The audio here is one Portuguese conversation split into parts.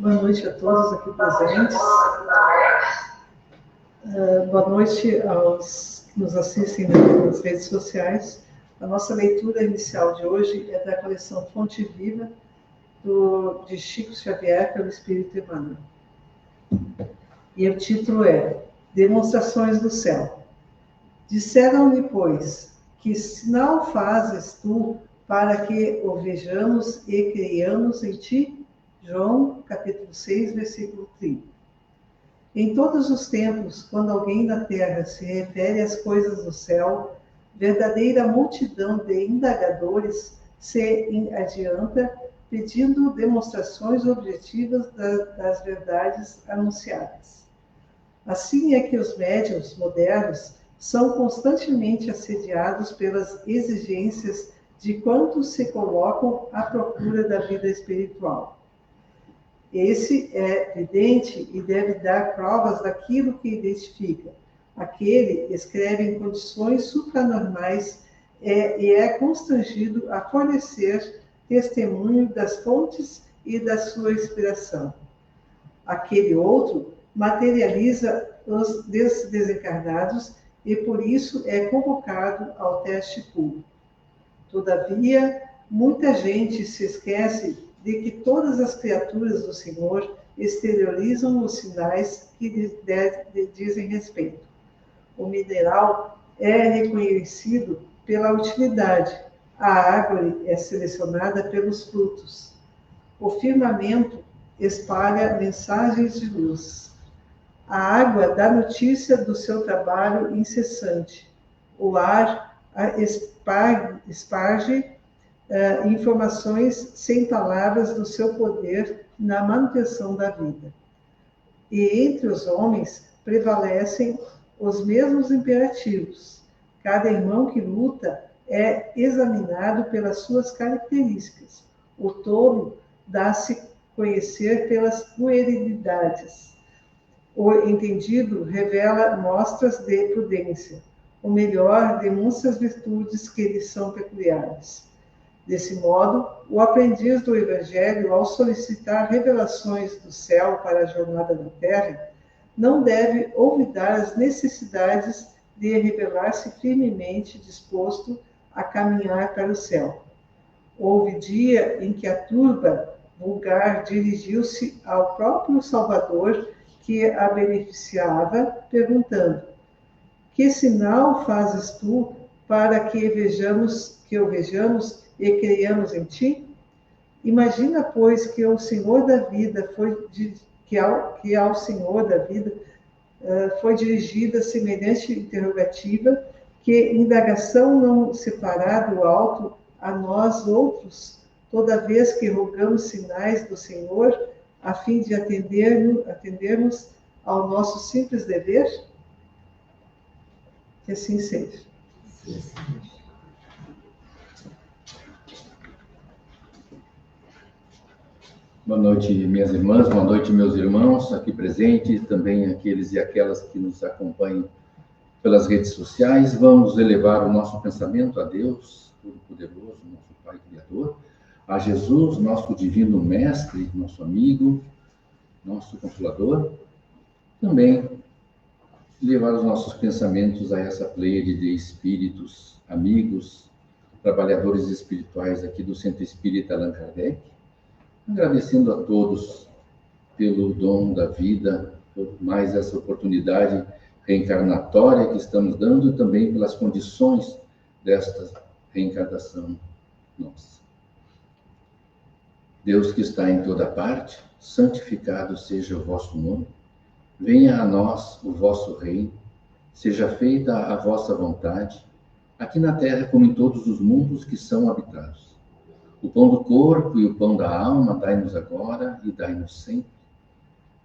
Boa noite a todos aqui presentes. Boa noite aos que nos assistem nas redes sociais. A nossa leitura inicial de hoje é da coleção Fonte Viva, de Chico Xavier, pelo Espírito Emmanuel. E o título é Demonstrações do Céu. Disseram-lhe, pois, que sinal fazes tu para que o vejamos e creiamos em ti? João, capítulo 6, versículo 30. Em todos os tempos, quando alguém na terra se refere às coisas do céu, verdadeira multidão de indagadores se adianta, pedindo demonstrações objetivas das verdades anunciadas. Assim é que os médiuns modernos são constantemente assediados pelas exigências de quantos se colocam à procura da vida espiritual. Esse é evidente e deve dar provas daquilo que identifica. Aquele escreve em condições supranormais e é constrangido a fornecer testemunho das fontes e da sua inspiração. Aquele outro materializa os desencarnados e por isso é convocado ao teste público. Todavia, muita gente se esquece de que todas as criaturas do Senhor exteriorizam os sinais que lhes dizem respeito. O mineral é reconhecido pela utilidade, a árvore é selecionada pelos frutos. O firmamento espalha mensagens de luz. A água dá notícia do seu trabalho incessante. O ar esparge informações sem palavras do seu poder na manutenção da vida. E entre os homens prevalecem os mesmos imperativos. Cada irmão que luta é examinado pelas suas características. O tolo dá-se conhecer pelas puerilidades. O entendido revela mostras de prudência. O melhor demonstra as virtudes que lhe são peculiares. Desse modo, o aprendiz do Evangelho, ao solicitar revelações do céu para a jornada na Terra, não deve olvidar as necessidades de revelar-se firmemente disposto a caminhar para o céu. Houve dia em que a turba vulgar dirigiu-se ao próprio Salvador, que a beneficiava, perguntando: que sinal fazes tu para que o vejamos e creiamos em ti? Imagina, pois, que ao Senhor da vida foi dirigida semelhante interrogativa, que indagação não separar do alto a nós outros, toda vez que rogamos sinais do Senhor, a fim de atendermos ao nosso simples dever? Que assim seja. Boa noite, minhas irmãs, boa noite, meus irmãos aqui presentes, também aqueles e aquelas que nos acompanham pelas redes sociais. Vamos elevar o nosso pensamento a Deus, Todo-Poderoso, nosso Pai Criador, a Jesus, nosso Divino Mestre, nosso amigo, nosso Consolador. Também levar os nossos pensamentos a essa pleiade de espíritos, amigos, trabalhadores espirituais aqui do Centro Espírita Allan Kardec, agradecendo a todos pelo dom da vida, por mais essa oportunidade reencarnatória que estamos dando e também pelas condições desta reencarnação nossa. Deus que está em toda parte, santificado seja o vosso nome. Venha a nós o vosso reino, seja feita a vossa vontade, aqui na terra como em todos os mundos que são habitados. O pão do corpo e o pão da alma dai-nos agora e dai-nos sempre.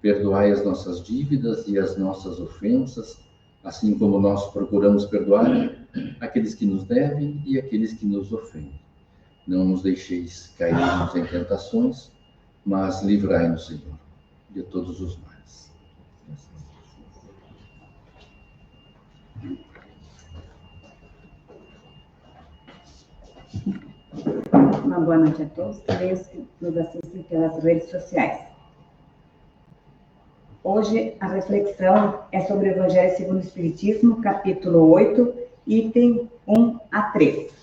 Perdoai as nossas dívidas e as nossas ofensas, assim como nós procuramos perdoar aqueles que nos devem e aqueles que nos ofendem. Não nos deixeis cairmos em tentações, mas livrai-nos, Senhor, de todos os males. Uma boa noite a todos, também os que nos assistem pelas redes sociais. Hoje a reflexão é sobre o Evangelho segundo o Espiritismo, capítulo 8, item 1 a 3. O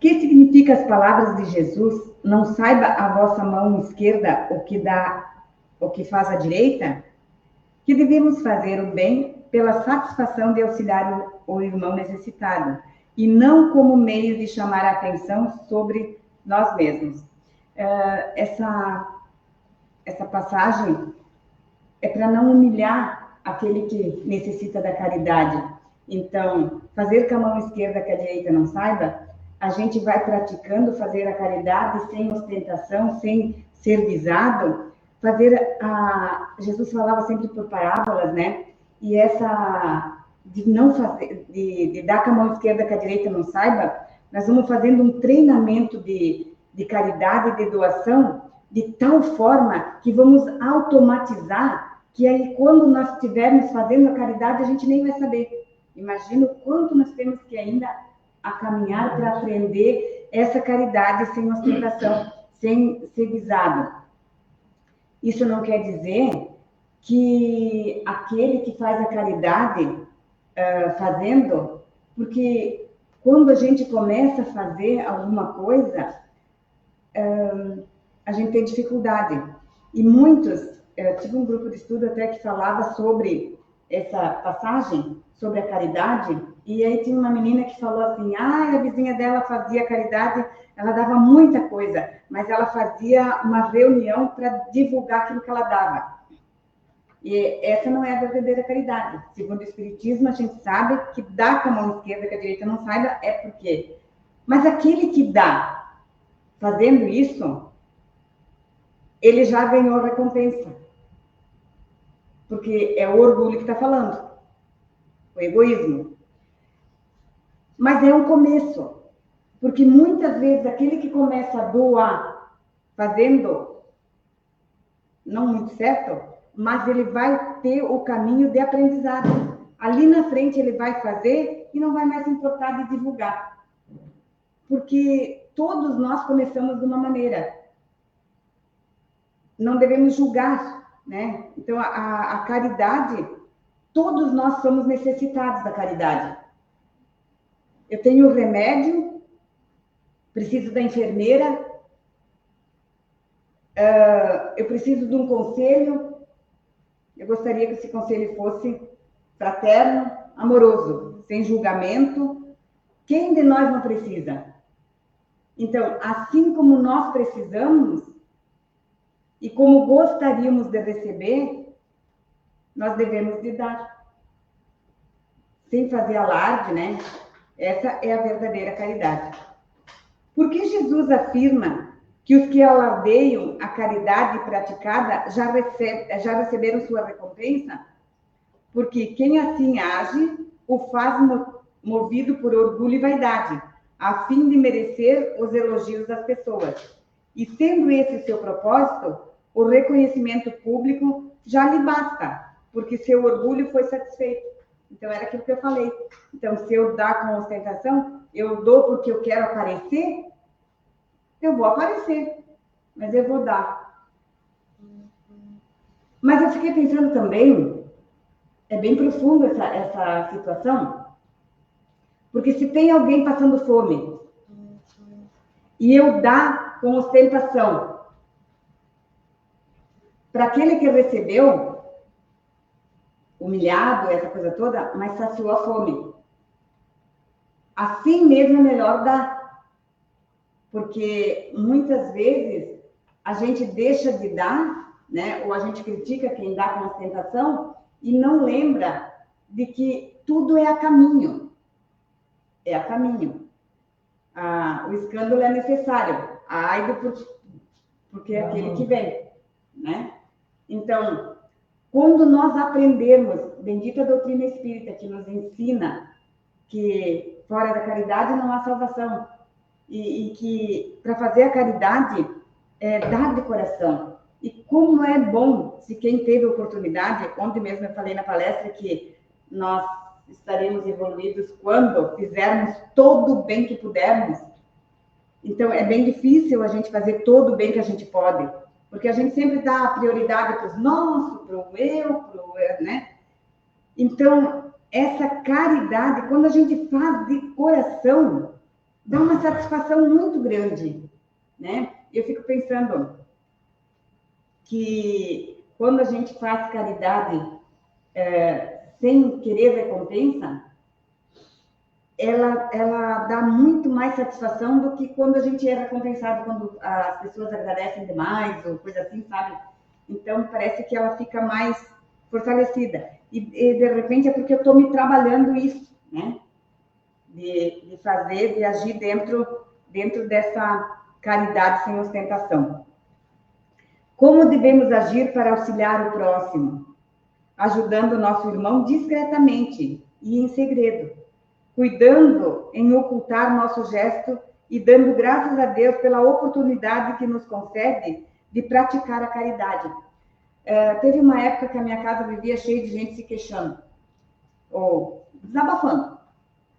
que significa as palavras de Jesus? Não saiba a vossa mão esquerda o que faz a direita? Que devemos fazer o bem pela satisfação de auxiliar o irmão necessitado, e não como meio de chamar a atenção sobre nós mesmos. Essa passagem é para não humilhar aquele que necessita da caridade. Então, fazer com a mão esquerda que a direita não saiba, a gente vai praticando fazer a caridade sem ostentação, sem ser visado. Jesus falava sempre por parábolas, né? E essa de não fazer, de dar com a mão esquerda que a direita não saiba, nós vamos fazendo um treinamento de caridade e de doação de tal forma que vamos automatizar, que aí quando nós estivermos fazendo a caridade, a gente nem vai saber. Imagina o quanto nós temos que ainda a caminhar para aprender essa caridade sem ostentação, sem ser visado. Isso não quer dizer que aquele que faz a caridade fazendo, porque quando a gente começa a fazer alguma coisa, a gente tem dificuldade. E muitos, tive um grupo de estudo até que falava sobre essa passagem, sobre a caridade, e aí tinha uma menina que falou assim, a vizinha dela fazia caridade, ela dava muita coisa, mas ela fazia uma reunião para divulgar aquilo que ela dava. E essa não é a verdadeira caridade. Segundo o Espiritismo, a gente sabe que dá com a mão esquerda que a direita não saiba, é porque. Mas aquele que dá fazendo isso, ele já ganhou a recompensa. Porque é o orgulho que está falando. O egoísmo. Mas é um começo. Porque muitas vezes aquele que começa a doar fazendo não muito certo, mas ele vai ter o caminho de aprendizado. Ali na frente ele vai fazer e não vai mais se importar de divulgar. Porque todos nós começamos de uma maneira. Não devemos julgar, né? Então, a caridade, todos nós somos necessitados da caridade. Eu tenho remédio, preciso da enfermeira, eu preciso de um conselho, eu gostaria que esse conselho fosse fraterno, amoroso, sem julgamento. Quem de nós não precisa? Então, assim como nós precisamos, e como gostaríamos de receber, nós devemos de dar. Sem fazer alarde, né? Essa é a verdadeira caridade. Por que Jesus afirma que os que alardeiam a caridade praticada já receberam sua recompensa? Porque quem assim age, o faz movido por orgulho e vaidade, a fim de merecer os elogios das pessoas. E sendo esse seu propósito, o reconhecimento público já lhe basta, porque seu orgulho foi satisfeito. Então, era aquilo que eu falei. Então, se eu dar com ostentação, eu dou porque eu quero aparecer, eu vou aparecer, mas eu vou dar. Mas eu fiquei pensando também, é bem profundo essa situação, porque se tem alguém passando fome, e eu dar com ostentação, para aquele que recebeu, humilhado, essa coisa toda, mas saciou a fome. Assim mesmo é melhor dar. Porque muitas vezes a gente deixa de dar, né? Ou a gente critica quem dá com ostentação e não lembra de que tudo é a caminho. É a caminho. O escândalo é necessário. A aido porque é aquele que vem, né? Então, quando nós aprendermos, bendita doutrina espírita que nos ensina que fora da caridade não há salvação, e que para fazer a caridade é dar de coração. E como é bom, se quem teve oportunidade, ontem mesmo eu falei na palestra que nós estaremos evoluídos quando fizermos todo o bem que pudermos. Então, é bem difícil a gente fazer todo o bem que a gente pode. Porque a gente sempre dá prioridade para os nossos, para o eu, né? Então, essa caridade, quando a gente faz de coração, dá uma satisfação muito grande, né? Eu fico pensando que quando a gente faz caridade sem querer recompensa, ela dá muito mais satisfação do que quando a gente é recompensado, quando as pessoas agradecem demais, ou coisa assim, sabe? Então, parece que ela fica mais fortalecida. E de repente, é porque eu estou me trabalhando isso, né? De fazer, de agir dentro dessa caridade sem ostentação. Como devemos agir para auxiliar o próximo? Ajudando o nosso irmão discretamente e em segredo, cuidando em ocultar nosso gesto e dando graças a Deus pela oportunidade que nos concede de praticar a caridade. Teve uma época que a minha casa vivia cheia de gente se queixando, ou desabafando.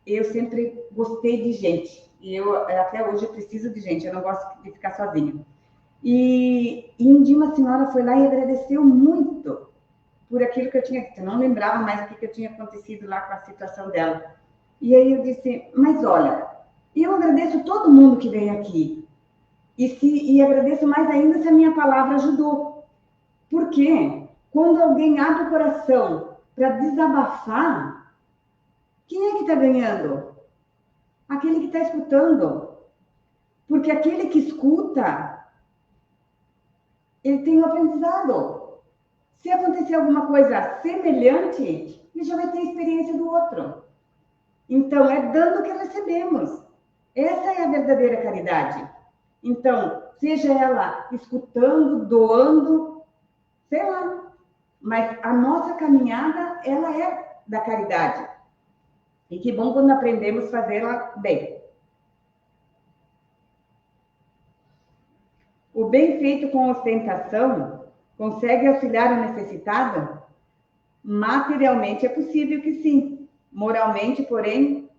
Eu sempre gostei de gente, e eu até hoje preciso de gente, eu não gosto de ficar sozinha. E um dia uma senhora foi lá e agradeceu muito por aquilo que eu tinha dito. Eu não lembrava mais o que tinha acontecido lá com a situação dela. E aí eu disse, mas olha, eu agradeço todo mundo que vem aqui. E agradeço mais ainda se a minha palavra ajudou. Por quê? Quando alguém abre o coração para desabafar, quem é que está ganhando? Aquele que está escutando. Porque aquele que escuta, ele tem um aprendizado. Se acontecer alguma coisa semelhante, ele já vai ter a experiência do outro. Então, é dando que recebemos. Essa é a verdadeira caridade. Então, seja ela escutando, doando, sei lá. Mas a nossa caminhada, ela é da caridade. E que bom quando aprendemos a fazê-la bem. O bem feito com ostentação consegue auxiliar o necessitado? Materialmente é possível que sim. Moralmente, porém,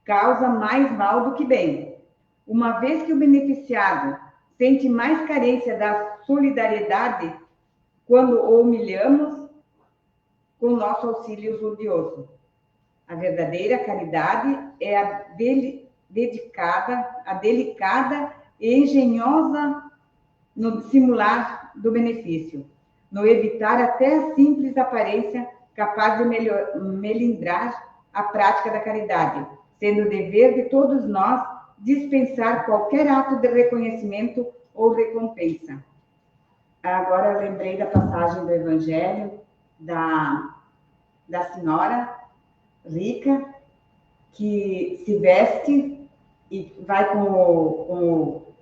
causa mais mal do que bem. Uma vez que o beneficiado sente mais carência da solidariedade quando o humilhamos com nosso auxílio odioso. A verdadeira caridade é a delicada e engenhosa no dissimular do benefício, no evitar até a simples aparência capaz de melindrar a prática da caridade, sendo dever de todos nós dispensar qualquer ato de reconhecimento ou recompensa. Agora eu lembrei da passagem do Evangelho da senhora rica que se veste e vai com o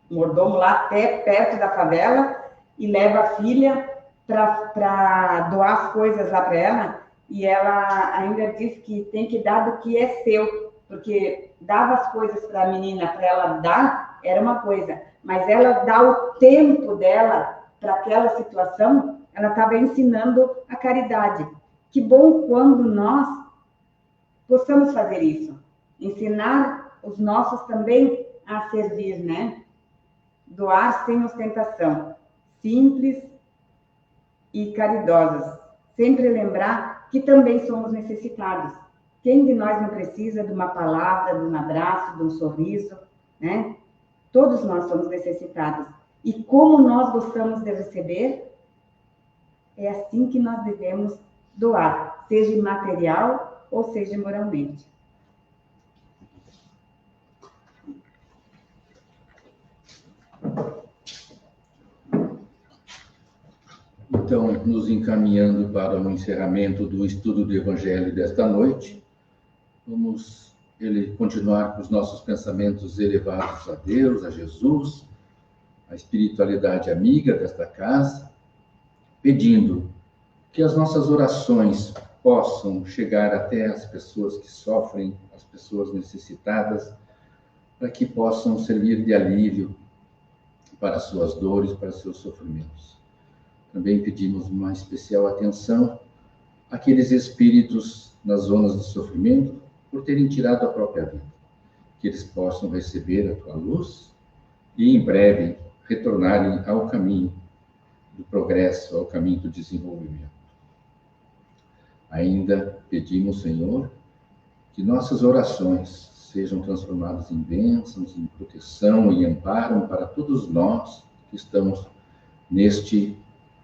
mordomo lá até perto da favela e leva a filha para doar as coisas lá para ela, e ela ainda diz que tem que dar do que é seu, porque dava as coisas para a menina, para ela dar, era uma coisa, mas ela dá o tempo dela para aquela situação, ela estava ensinando a caridade. Que bom quando nós possamos fazer isso, ensinar os nossos também a servir, né? Doar sem ostentação, simples e caridosas. Sempre lembrar que também somos necessitados. Quem de nós não precisa de uma palavra, de um abraço, de um sorriso, né? Todos nós somos necessitados. E como nós gostamos de receber, é assim que nós devemos doar, seja material ou seja moralmente. Então, nos encaminhando para o encerramento do estudo do Evangelho desta noite, vamos continuar com os nossos pensamentos elevados a Deus, a Jesus, a espiritualidade amiga desta casa, pedindo que as nossas orações possam chegar até as pessoas que sofrem, as pessoas necessitadas, para que possam servir de alívio para suas dores, para seus sofrimentos. Também pedimos uma especial atenção àqueles espíritos nas zonas de sofrimento por terem tirado a própria vida, que eles possam receber a tua luz e em breve retornarem ao caminho do progresso, ao caminho do desenvolvimento. Ainda pedimos, Senhor, que nossas orações sejam transformadas em bênçãos, em proteção e amparo para todos nós que estamos neste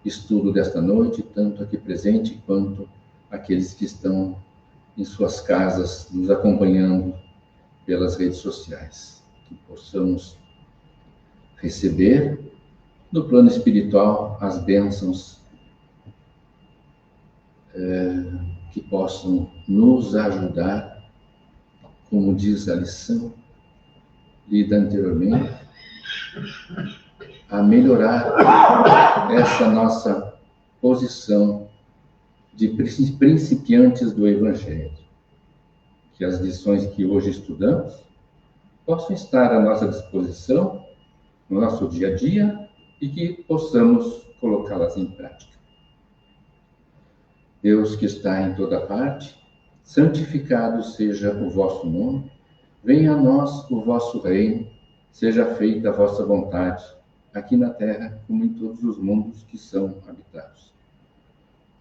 estudo desta noite, tanto aqui presente quanto aqueles que estão em suas casas nos acompanhando pelas redes sociais. Que possamos receber no plano espiritual as bênçãos que possam nos ajudar, como diz a lição lida anteriormente, a melhorar essa nossa posição de principiantes do Evangelho. Que as lições que hoje estudamos possam estar à nossa disposição no nosso dia a dia e que possamos colocá-las em prática. Deus que está em toda parte, santificado seja o vosso nome, venha a nós o vosso reino, seja feita a vossa vontade, aqui na terra como em todos os mundos que são habitados.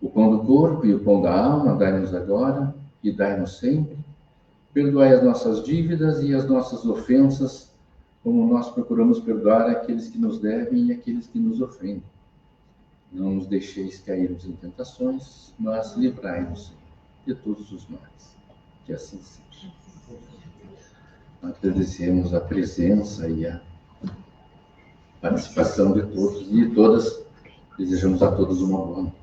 O pão do corpo e o pão da alma dai-nos agora e dai-nos sempre. Perdoai as nossas dívidas e as nossas ofensas, como nós procuramos perdoar aqueles que nos devem e aqueles que nos ofendem. Não nos deixeis cairmos em tentações, mas livrai-nos de todos os males. Que assim seja. Agradecemos a presença e a participação de todos e de todas. Desejamos a todos uma boa noite.